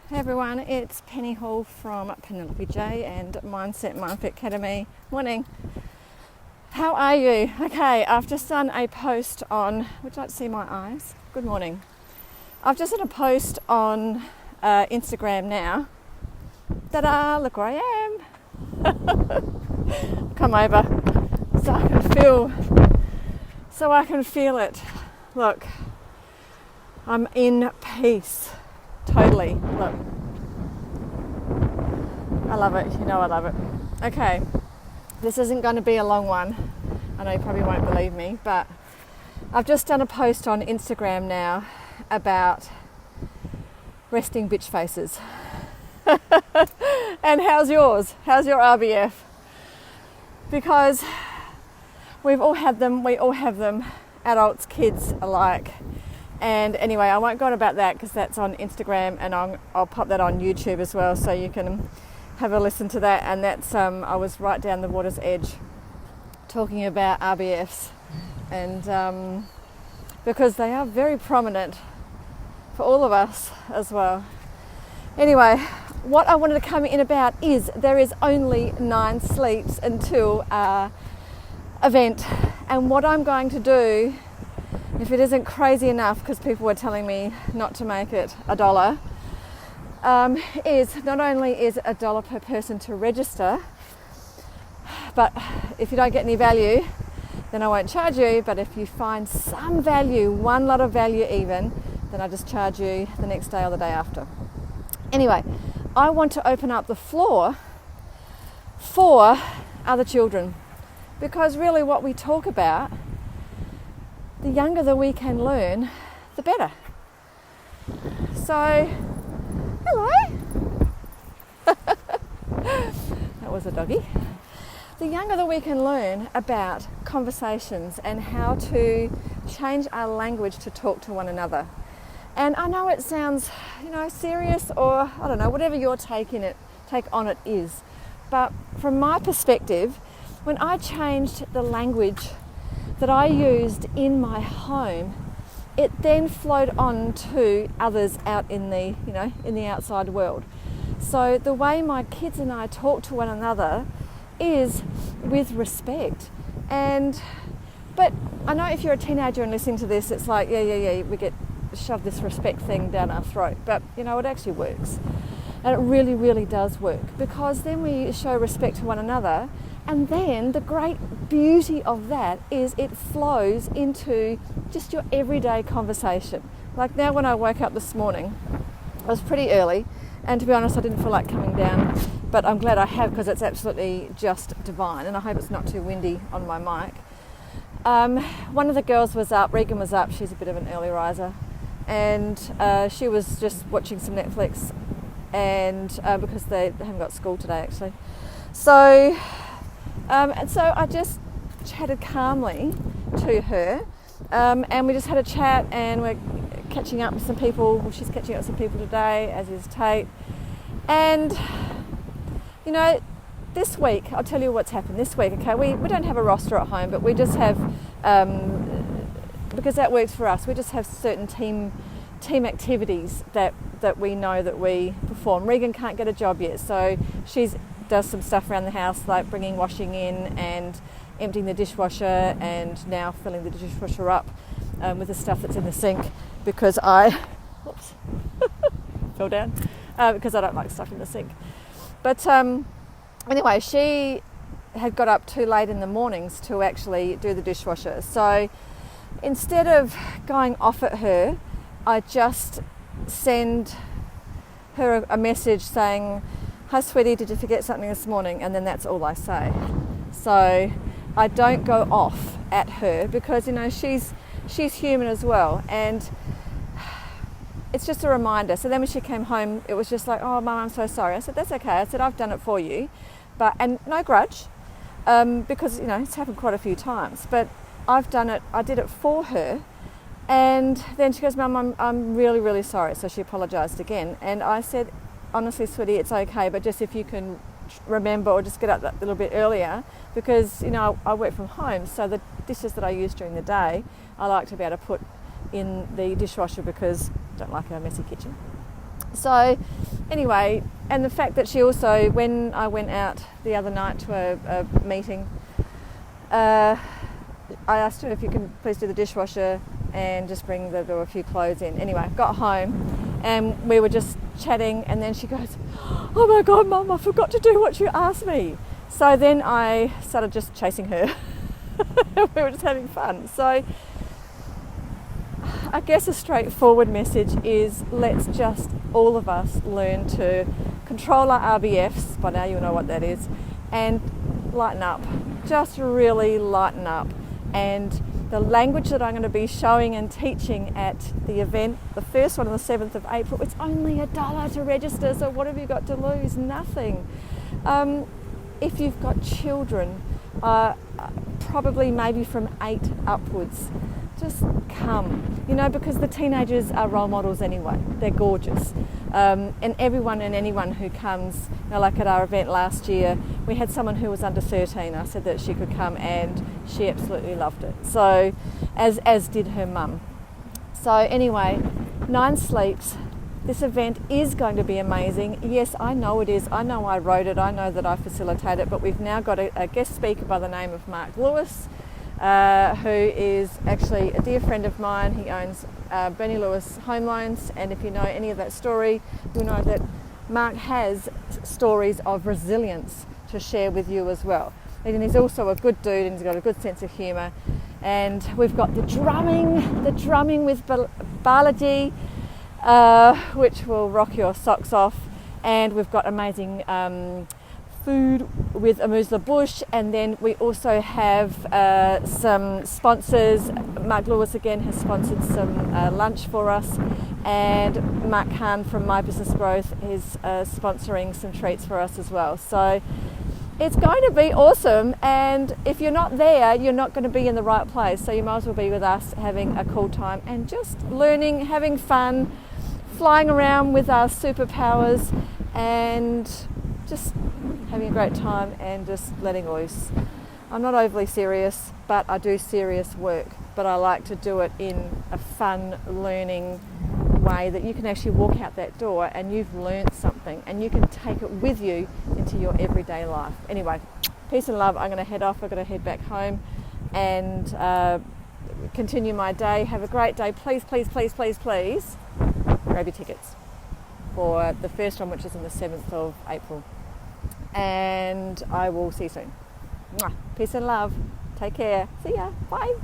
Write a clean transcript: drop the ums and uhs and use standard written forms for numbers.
Hey everyone, it's Penny Hall from Penelope J and Mindset Academy. Morning. How are you? Okay, I've just done a post on, would you like to see my eyes? Good morning. I've just done a post on Instagram now. Ta-da, look where I am. Come over so I can feel it. Look, I'm in peace. Totally. Look. I love it. You know I love it. Okay. This isn't going to be a long one. I know you probably won't believe me, but I've just done a post on Instagram now about resting bitch faces. And how's yours? How's your RBF? Because we've all had them. We all have them. Adults, kids alike. And anyway, I won't go on about that because that's on Instagram, and I'll pop that on YouTube as well, so you can have a listen to that. And that's I was right down the water's edge talking about RBFs, and because they are very prominent for all of us as well. Anyway, what I wanted to come in about is there is only 9 sleeps until our event, and what I'm going to do, if it isn't crazy enough, because people were telling me not to make it $1, is not only is it $1 per person to register, but if you don't get any value, then I won't charge you. But if you find some value, one lot of value even, then I just charge you the next day or the day after. Anyway, I want to open up the floor for other children, because really what we talk about, the younger that we can learn, the better. So, hello. That was a doggy. The younger that we can learn about conversations and how to change our language to talk to one another. And I know it sounds, serious, or I don't know, whatever your take on it is. But from my perspective, when I changed the language that I used in my home, it then flowed on to others out in the, in the outside world. So the way my kids and I talk to one another is with respect. But I know if you're a teenager and listening to this, it's like, yeah, we get shoved this respect thing down our throat. But, it actually works. And it really, really does work, because then we show respect to one another. And then the great beauty of that is it flows into just your everyday conversation. Like now when I woke up this morning, I was pretty early, and to be honest, I didn't feel like coming down, but I'm glad I have, because it's absolutely just divine, and I hope it's not too windy on my mic. One of the girls was up, Regan was up, she's a bit of an early riser, and she was just watching some Netflix, and because they haven't got school today actually. And so I just chatted calmly to her, and we just had a chat, and we're catching up with some people. Well, she's catching up with some people today, as is Tate. And, this week, I'll tell you what's happened this week, okay? We don't have a roster at home, but we just have, because that works for us, we just have certain team activities that we know that we perform. Regan can't get a job yet, so she's does some stuff around the house, like bringing washing in and emptying the dishwasher, and now filling the dishwasher up with the stuff that's in the sink, because oops, fell down, because I don't like stuff in the sink. But anyway, she had got up too late in the mornings to actually do the dishwasher. So instead of going off at her, I just send her a message saying, "Hi sweetie, did you forget something this morning?" And then that's all I say. So I don't go off at her, because she's human as well, and it's just a reminder. So then when she came home, it was just like, "Oh Mum, I'm so sorry." I said, "That's okay." I said, "I've done it for you," and no grudge, because it's happened quite a few times. But I've done it. I did it for her, and then she goes, "Mum, I'm really, really sorry." So she apologised again, and I said, "Honestly, sweetie, it's okay, but just if you can remember, or just get up that little bit earlier, because I work from home, so the dishes that I use during the day, I like to be able to put in the dishwasher, because I don't like a messy kitchen." So anyway, and the fact that she also, when I went out the other night to a meeting, I asked her if you can please do the dishwasher and just bring there were a few clothes in. Anyway, got home and we were just chatting, and then she goes, "Oh my God, Mum, I forgot to do what you asked me." So then I started just chasing her. We were just having fun. So I guess a straightforward message is, let's just all of us learn to control our RBFs, by now you'll know what that is, and lighten up. Just really lighten up. And the language that I'm going to be showing and teaching at the event, the first one on the 7th of April, it's only $1 to register, so what have you got to lose? Nothing. If you've got children, probably maybe from 8 upwards, just come, because the teenagers are role models anyway. They're gorgeous. And everyone and anyone who comes, like at our event last year, we had someone who was under 13. I said that she could come and she absolutely loved it. So, as did her mum. So anyway, 9 sleeps. This event is going to be amazing. Yes, I know it is. I know I wrote it. I know that I facilitate it, but we've now got a guest speaker by the name of Mark Lewis, who is actually a dear friend of mine. He owns Bernie Lewis Home Loans, and if you know any of that story, you'll know that Mark has stories of resilience to share with you as well. And he's also a good dude, and he's got a good sense of humour. And we've got the drumming with Balaji, which will rock your socks off. And we've got amazing food with Amuzla Bush, and then we also have some sponsors. Mark Lewis again has sponsored some lunch for us, and Mark Khan from My Business Growth is sponsoring some treats for us as well. So it's going to be awesome, and if you're not there, you're not going to be in the right place. So you might as well be with us, having a cool time and just learning, having fun, flying around with our superpowers, and just having a great time and just letting loose. I'm not overly serious, but I do serious work, but I like to do it in a fun, learning way that you can actually walk out that door and you've learned something and you can take it with you into your everyday life. Anyway, peace and love. I'm going to head off. I've got to head back home and continue my day. Have a great day. Please, please, please, please, please grab your tickets for the first one, which is on the 7th of April. And I will see you soon. Mwah. Peace and love. Take care. See ya. Bye.